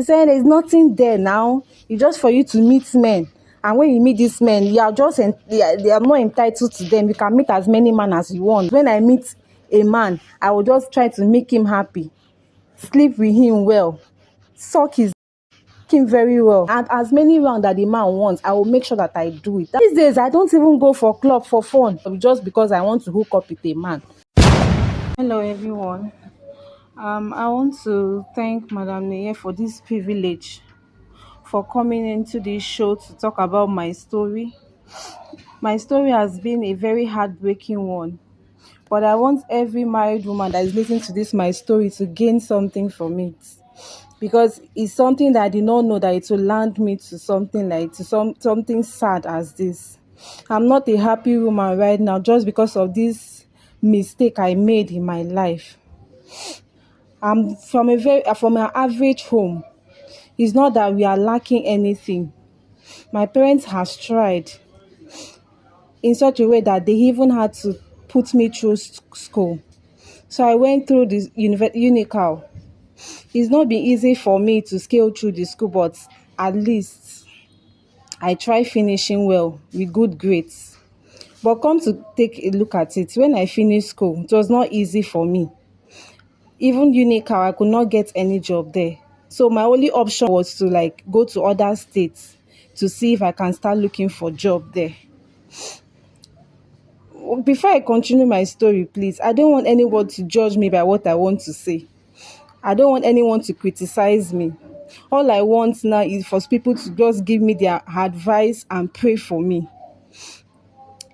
He said there's nothing there now. It's just for you to meet men. And when you meet these men, you are just they are not entitled to them. You can meet as many men as you want. When I meet a man, I will just try to make him happy, sleep with him well, suck his him very well, and as many rounds that the man wants, I will make sure that I do it. These days, I don't even go for club for fun just because I want to hook up with a man. Hello, everyone. I want to thank Madam Neye for this privilege for coming into this show to talk about my story. My story has been a very heartbreaking one, but I want every married woman that is listening to this my story to gain something from it, because it's something that I did not know that it will land me to something like to something sad as this. I'm not a happy woman right now just because of this mistake I made in my life. I'm from an average home. It's not that we are lacking anything. My parents has tried in such a way that they even had to put me through school. So I went through this unical. It's not been easy for me to scale through the school, but at least I try finishing well with good grades. But come to take a look at it, when I finished school, it was not easy for me. Even unical, I could not get any job there. So my only option was to go to other states to see if I can start looking for job there. Before I continue my story, please, I don't want anyone to judge me by what I want to say. I don't want anyone to criticize me. All I want now is for people to just give me their advice and pray for me.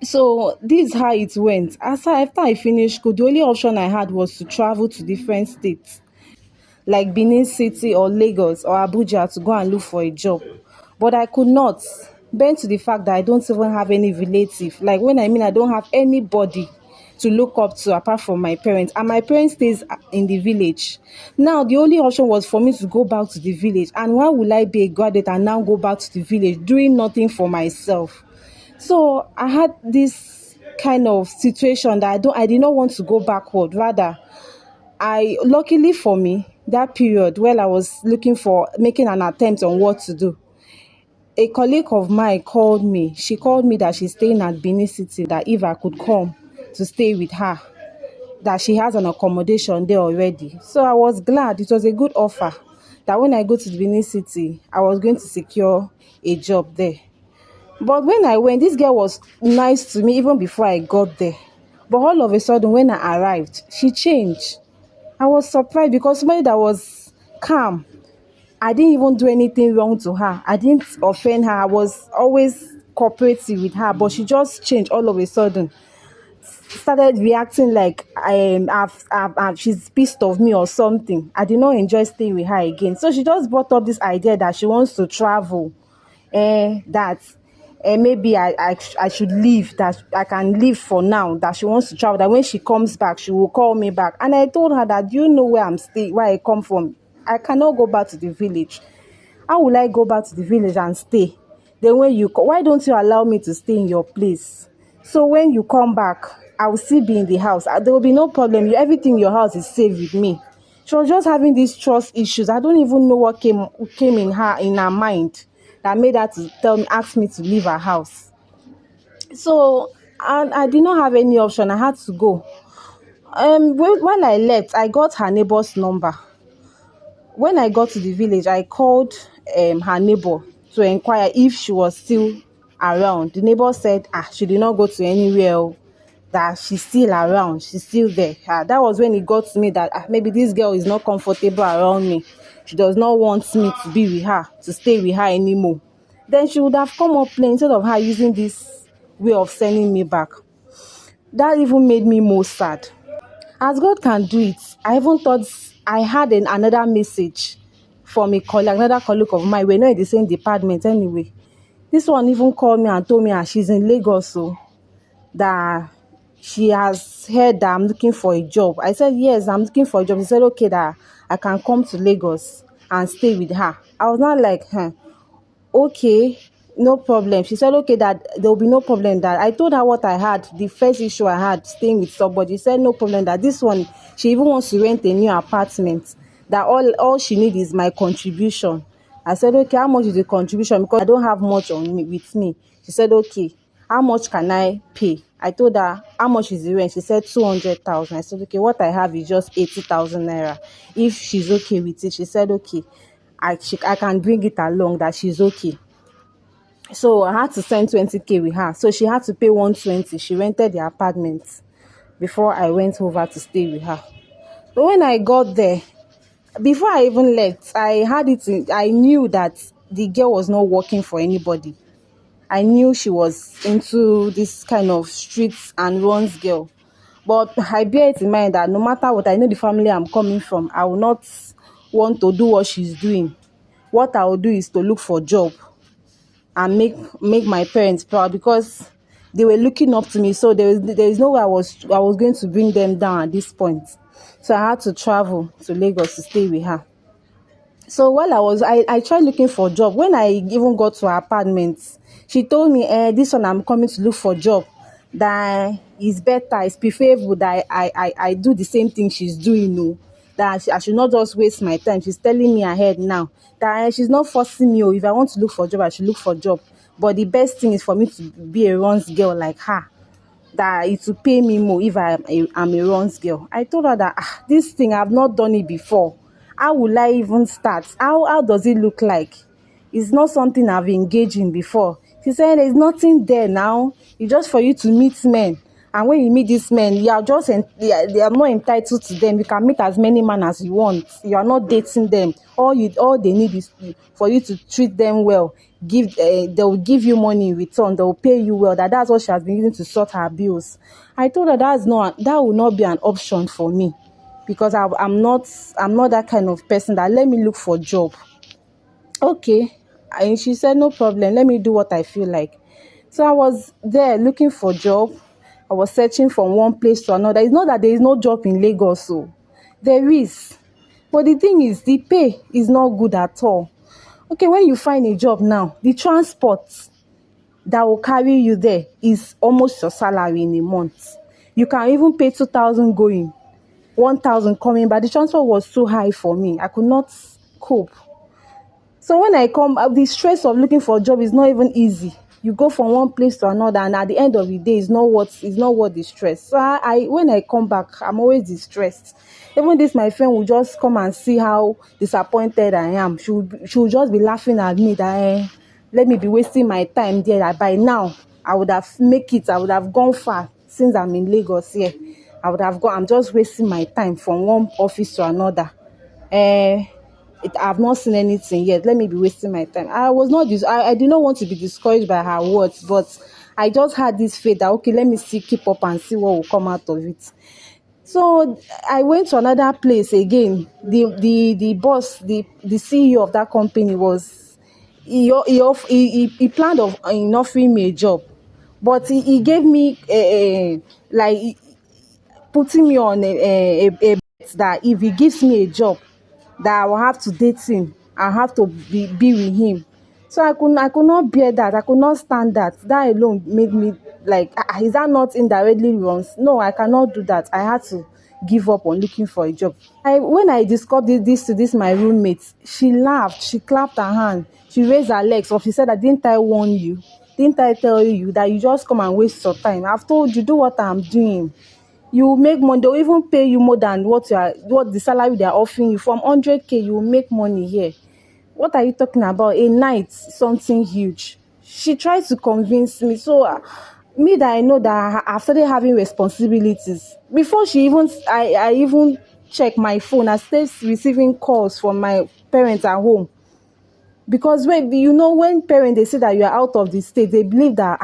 So this is how it went. After I finished school, the only option I had was to travel to different states, like Benin City or Lagos or Abuja, to go and look for a job. But I could not, bend to the fact that I don't even have any relative. Like when I mean I don't have anybody to look up to apart from my parents, and my parents stays in the village. Now the only option was for me to go back to the village, and why would I be a graduate and now go back to the village doing nothing for myself? So I had this kind of situation that I did not want to go backward. Rather, luckily for me, that period while I was looking for making an attempt on what to do, a colleague of mine called me. She called me that she's staying at Benin City, that if I could come to stay with her, that she has an accommodation there already. So I was glad. It was a good offer that when I go to Benin City, I was going to secure a job there. But when I went, this girl was nice to me even before I got there. But all of a sudden, when I arrived, she changed. I was surprised because somebody that was calm, I didn't even do anything wrong to her. I didn't offend her. I was always cooperative with her, but she just changed all of a sudden. Started reacting like she's pissed off me or something. I did not enjoy staying with her again. So she just brought up this idea that she wants to travel. That maybe I should leave, that I can leave for now, that she wants to travel, that when she comes back she will call me back. And I told her that, you know where I'm staying, where I come from, I cannot go back to the village. How will I go back to the village and stay? Then when you why don't you allow me to stay in your place? So when you come back, I will still be in the house. There will be no problem. Everything in your house is safe with me. She was just having these trust issues. I don't even know what came in her mind that made her to ask me to leave her house. So I did not have any option. I had to go. When I left, I got her neighbor's number. When I got to the village, I called her neighbor to inquire if she was still around. The neighbor said, she did not go to anywhere, that she's still around, she's still there. That was when it got to me that maybe this girl is not comfortable around me. She does not want me to be with her, to stay with her anymore. Then she would have come up playing instead of her using this way of sending me back. That even made me more sad. As God can do it, I even thought I had another message from another colleague of mine. We're not in the same department anyway. This one even called me and told me she's in Lagos, so that she has heard that I'm looking for a job. I said, yes, I'm looking for a job. She said, okay, that I can come to Lagos and stay with her. I was not like, okay, no problem. She said, okay, that there will be no problem. That I told her what I had, the first issue I had staying with somebody. She said, no problem, that this one, she even wants to rent a new apartment, that all she need is my contribution. I said, okay, how much is the contribution? Because I don't have much on me with me. She said, okay, how much can I pay? I told her, how much is the rent? She said 200,000. I said, okay, what I have is just 80,000 naira. If she's okay with it, she said, okay, I can bring it along, that she's okay. So I had to send 20K with her. So she had to pay 120. She rented the apartment before I went over to stay with her. But when I got there, before I even left, I knew that the girl was not working for anybody. I knew she was into this kind of streets and runs girl. But I bear it in mind that no matter what, I know the family I'm coming from, I will not want to do what she's doing. What I will do is to look for job and make my parents proud, because they were looking up to me. So there is no way I was going to bring them down at this point. So I had to travel to Lagos to stay with her. So while I tried looking for a job. When I even got to her apartment, she told me, this one I'm coming to look for a job, that is better, it's preferable that I do the same thing she's doing. No, that I should not just waste my time. She's telling me ahead now that she's not forcing me. Oh, if I want to look for a job, I should look for a job. But the best thing is for me to be a runs girl like her, that it will pay me more if I'm a runs girl. I told her that this thing, I've not done it before. How will I even start? How does it look like? It's not something I've engaged in before. She said, there's nothing there now. It's just for you to meet men. And when you meet these men, you are just they are not entitled to them. You can meet as many men as you want. You are not dating them. All they need is for you to treat them well. They will give you money in return. They will pay you well. That's what she has been using to sort her bills. I told her that will not be an option for me, because I'm not that kind of person that let me look for a job. Okay. And she said, no problem, let me do what I feel like. So I was there looking for job. I was searching from one place to another. It's not that there is no job in Lagos, so there is. But the thing is, the pay is not good at all. Okay, when you find a job now, the transport that will carry you there is almost your salary in a month. You can even pay 2,000 going, 1,000 coming, but the transport was too high for me. I could not cope. So when I come, the stress of looking for a job is not even easy. You go from one place to another, and at the end of the day, it's not worth the stress. So when I come back, I'm always distressed. Even this, my friend will just come and see how disappointed I am. She will just be laughing at me that let me be wasting my time there. That by now I would have make it. I would have gone far since I'm in Lagos here. I would have gone. I'm just wasting my time from one office to another. Uh, I've not seen anything yet. Let me be wasting my time. I did not want to be discouraged by her words, but I just had this faith that okay, let me see, keep up and see what will come out of it. So I went to another place again. The boss, the CEO of that company was he planned in offering me a job, but he gave me like putting me on a bet that if he gives me a job, that I will have to date him. I have to be with him. So I could not bear that. I could not stand that. That alone made me like, is that not indirectly wrong? No, I cannot do that. I had to give up on looking for a job. When I discussed this to this my roommate, she laughed. She clapped her hand. She raised her legs up. She said, "Didn't I warn you? Didn't I tell you that you just come and waste your time? I've told you, do what I'm doing. You will make money. They'll even pay you more than what the salary they are offering you. From 100K, you will make money here. What are you talking about? A night, something huge." She tried to convince me. So me, that I know that I started having responsibilities. Before she even, I even check my phone. I started receiving calls from my parents at home. Because when parents, they say that you are out of the state, they believe that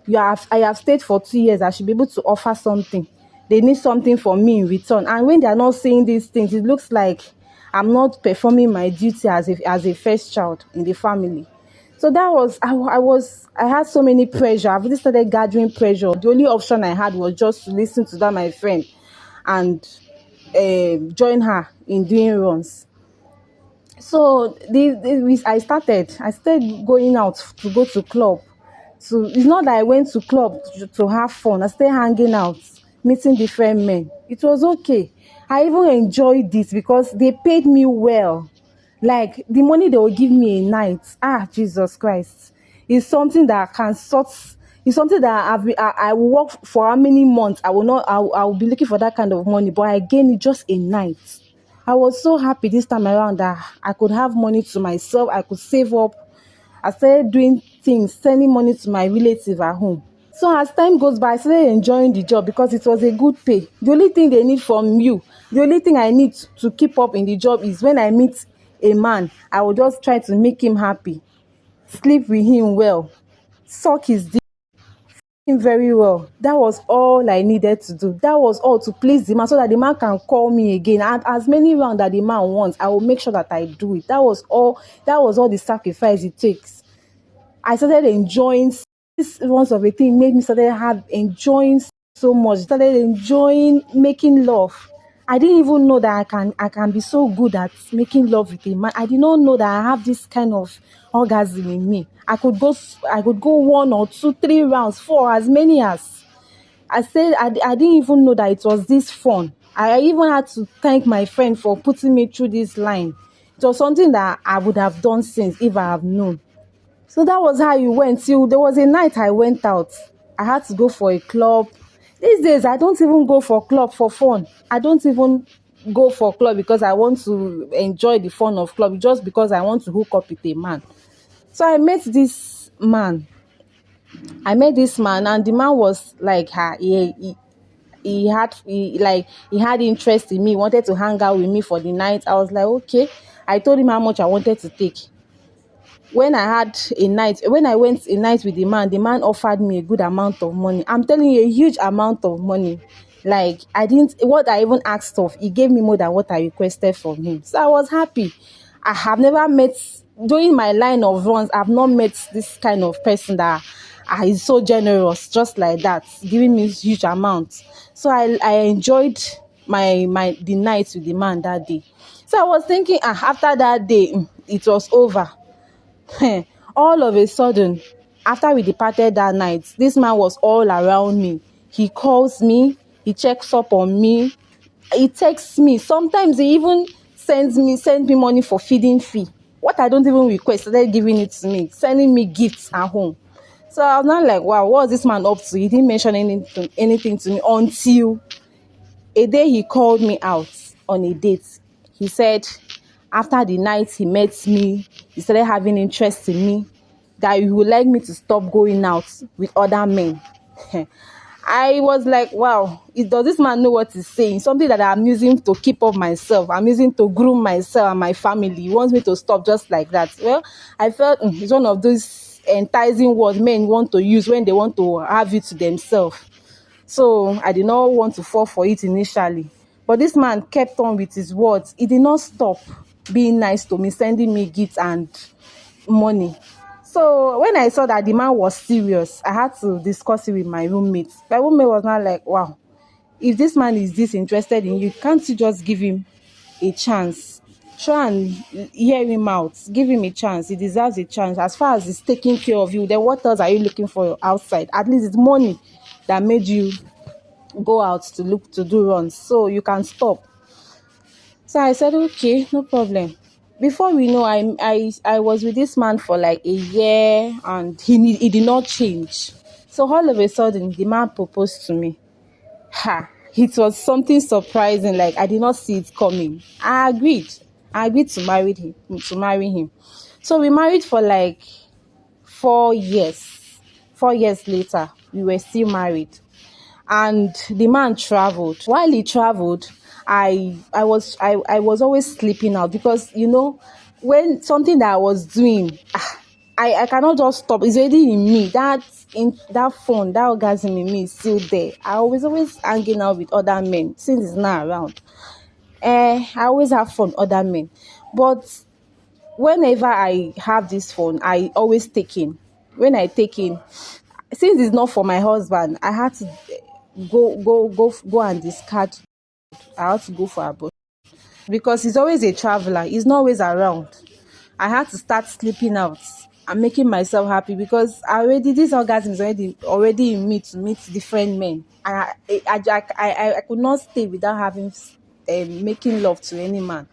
I have stayed for 2 years, I should be able to offer something. They need something from me in return. And when they are not saying these things, it looks like I'm not performing my duty as a first child in the family. So that was I had so many pressure. I've really started gathering pressure. The only option I had was just to listen to that my friend and join her in doing runs. So I started going out to go to club. So it's not that I went to club to have fun. I stayed hanging out meeting different men. It was okay. I even enjoyed this because they paid me well. Like the money they will give me a night, Jesus Christ, is something that can sort. It's something that I will work for how many months. I will not. I will be looking for that kind of money, but I gain it just a night. I was so happy this time around that I could have money to myself. I could save up. I started doing things, sending money to my relative at home. So as time goes by, I started enjoying the job because it was a good pay. The only thing they need from you, the only thing I need to keep up in the job is when I meet a man, I will just try to make him happy, sleep with him well, suck his dick him very well. That was all I needed to do. That was all to please the man so that the man can call me again. And as many rounds that the man wants, I will make sure that I do it. That was all the sacrifice it takes. I started enjoying this once of a thing made me started have enjoying so much. Started enjoying making love. I didn't even know that I can be so good at making love with a man. I did not know that I have this kind of orgasm in me. I could go 1 or 2, 3 rounds, 4, as many as I said. I didn't even know that it was this fun. I even had to thank my friend for putting me through this line. It was something that I would have done since if I have known. So that was how you went. Till there was a night I went out. I had to go for a club. These days, I don't even go for club for fun. I don't even go for club because I want to enjoy the fun of club, just because I want to hook up with a man. So I met this man. And the man was like, he had interest in me, wanted to hang out with me for the night. I was like, okay. I told him how much I wanted to take. When I went a night with the man offered me a good amount of money. I'm telling you, a huge amount of money. Like, what I even asked of, he gave me more than what I requested from him. So I was happy. I have never met, during my line of runs, I've not met this kind of person that is so generous, just like that, giving me huge amounts. So I enjoyed the night with the man that day. So I was thinking, after that day, it was over. All of a sudden, after we departed that night, this man was all around me. He calls me, he checks up on me, he texts me. Sometimes he even sends me money for feeding fee. What I don't even request, they're giving it to me, sending me gifts at home. So I was not like, wow, what was this man up to? He didn't mention anything to me until a day he called me out on a date. He said after the night he met me, he started having interest in me, that he would like me to stop going out with other men. I was like, wow, does this man know what he's saying? Something that I'm using to keep up myself. I'm using to groom myself and my family. He wants me to stop just like that. Well, I felt it's one of those enticing words men want to use when they want to have it to themselves. So I did not want to fall for it initially. But this man kept on with his words. He did not stop being nice to me, sending me gifts and money. So when I saw that the man was serious, I had to discuss it with my roommate. My roommate was not like, wow, if this man is this interested in you, can't you just give him a chance? Try and hear him out. Give him a chance. He deserves a chance. As far as he's taking care of you, then what else are you looking for outside? At least it's money that made you go out to do runs, so you can stop. So I said, okay, no problem. Before we know, I was with this man for like a year, and he did not change. So all of a sudden, the man proposed to me. It was something surprising. Like, I did not see it coming. I agreed. I agreed to marry him. So we married for like 4 years. 4 years later, we were still married, and the man traveled. While he traveled, I was always sleeping out because, when something that I was doing, I cannot just stop. It's already in me. That fun, that orgasm in me is still there. I was always hanging out with other men since he's not around. I always have fun with other men, but whenever I have this fun, I always take in. When I take in, since it's not for my husband, I had to go and discard. I had to go for abortion because he's always a traveler. He's not always around. I had to start sleeping out. I'm making myself happy because this orgasm is already in me to meet different men. And I could not stay without having making love to any man.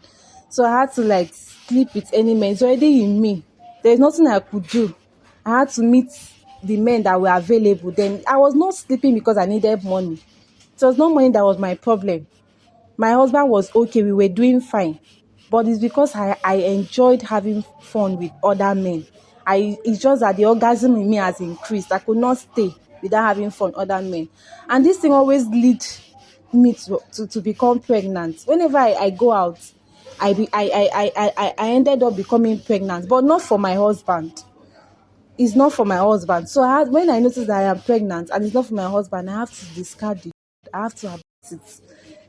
So I had to like sleep with any man. It's already in me. There's nothing I could do. I had to meet the men that were available. Then I was not sleeping because I needed money. It was not money that was my problem. My husband was okay, we were doing fine, but it's because I enjoyed having fun with other men. It's just that the orgasm in me has increased. I could not stay without having fun with other men, and this thing always lead me to become pregnant. Whenever I go out, I ended up becoming pregnant, but not for my husband. It's not for my husband. So when I notice that I am pregnant and it's not for my husband, I have to discard it. I have to abort it.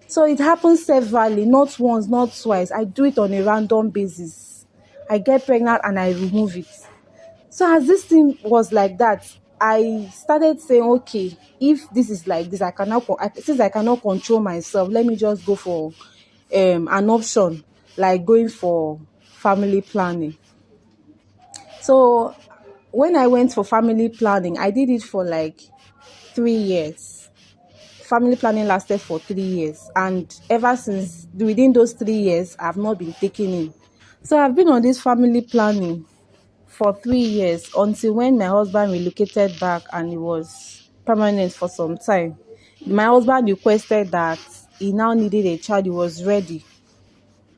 So it happens severally, not once, not twice. I do it on a random basis. I get pregnant and I remove it. So as this thing was like that, I started saying, okay, if this is like this, since I cannot control myself, let me just go for an option like going for family planning. So when I went for family planning, I did it for like 3 years. Family planning lasted for 3 years, and ever since within those 3 years, I've not been taking in. So I've been on this family planning for 3 years until when my husband relocated back and it was permanent for some time. My husband requested that he now needed a child, he was ready.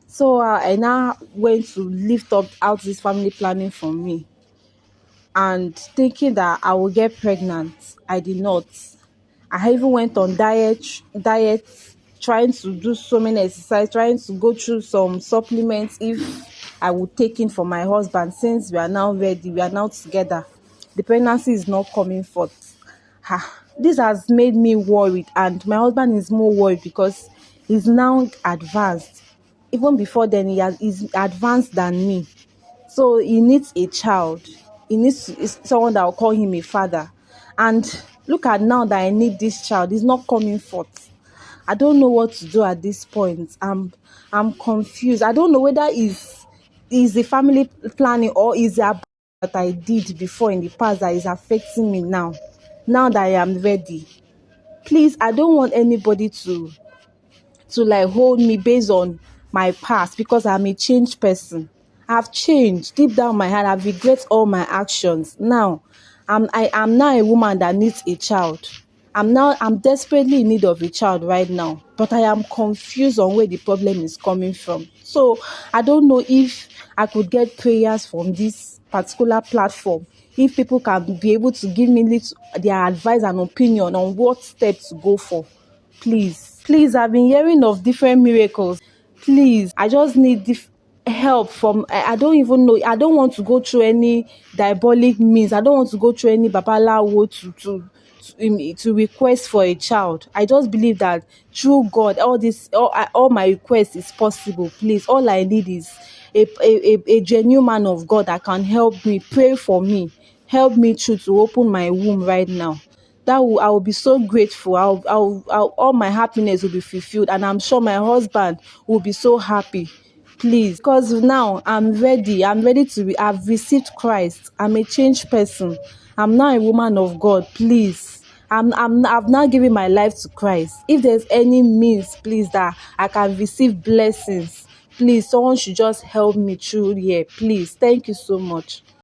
So I now went to lift up out this family planning for me, and thinking that I will get pregnant, I did not. I even went on diet, trying to do so many exercise, trying to go through some supplements if I would take in for my husband, since we are now ready, we are now together. The pregnancy is not coming forth. This has made me worried, and my husband is more worried because he's now advanced. Even before then, he's advanced than me. So he needs a child. He needs someone that will call him a father. And look at now that I need this child. It's not coming forth. I don't know what to do at this point. I'm confused. I don't know whether is the family planning or is the that I did before in the past that is affecting me now. Now that I am ready. Please, I don't want anybody to like hold me based on my past, because I'm a changed person. I've changed deep down my heart. I've regret all my actions. Now, I am now a woman that needs a child. I'm desperately in need of a child right now, but I am confused on where the problem is coming from. So I don't know if I could get prayers from this particular platform. If people can be able to give me their advice and opinion on what steps to go for. Please, I've been hearing of different miracles. Please, I just need help from, I don't even know. I don't want to go through any diabolic means. I don't want to go through any babalawo to request for a child. I just believe that through God, all my requests is possible. Please, all I need is a genuine man of God that can help me, pray for me, help me through to open my womb right now. I will be so grateful. All my happiness will be fulfilled, and I'm sure my husband will be so happy. Please, because now I'm ready. I've received Christ. I'm a changed person. I'm now a woman of God. Please, I've now given my life to Christ. If there's any means, please, that I can receive blessings, please, someone should just help me through here. Please, thank you so much.